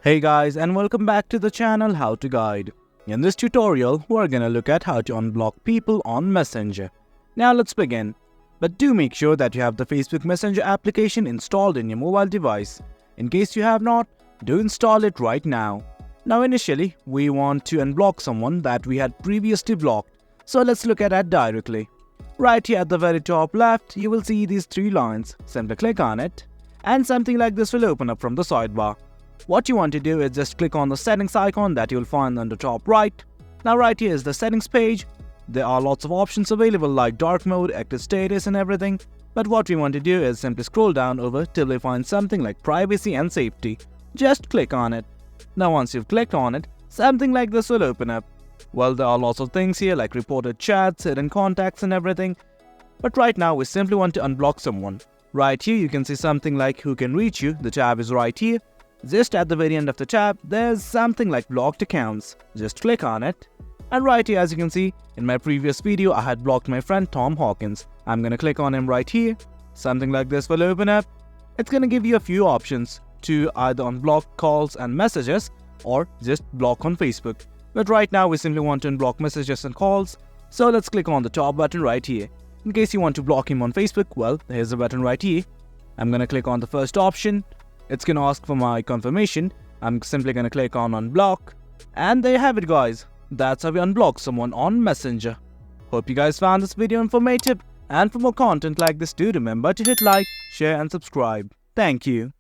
Hey guys, and welcome back to the channel How to Guide. In this tutorial, we're gonna look at how to unblock people on Messenger. Now let's begin. But do make sure that you have the Facebook Messenger application installed in your mobile device. In case you have not, do install it right now. Now initially, we want to unblock someone that we had previously blocked. So let's look at that directly. Right here at the very top left, you will see these three lines. Simply click on it, and something like this will open up from the sidebar. What you want to do is just click on the settings icon that you'll find on the top right. Now right here is the settings page. There are lots of options available like dark mode, active status and everything. But what we want to do is simply scroll down over till we find something like privacy and safety. Just click on it. Now once you've clicked on it, something like this will open up. Well, there are lots of things here like reported chats, hidden contacts and everything. But right now we simply want to unblock someone. Right here you can see something like who can reach you. The tab is right here. Just at the very end of the tab, there's something like blocked accounts. Just click on it. And right here, as you can see, in my previous video, I had blocked my friend Tom Hawkins. I'm gonna click on him right here. Something like this will open up. It's gonna give you a few options to either unblock calls and messages or just block on Facebook. But right now, we simply want to unblock messages and calls. So let's click on the top button right here. In case you want to block him on Facebook, well, here's the button right here. I'm gonna click on the first option. It's gonna ask for my confirmation. I'm simply gonna click on unblock. And there you have it guys. That's how we unblock someone on Messenger. Hope you guys found this video informative. And for more content like this, do remember to hit like, share and subscribe. Thank you.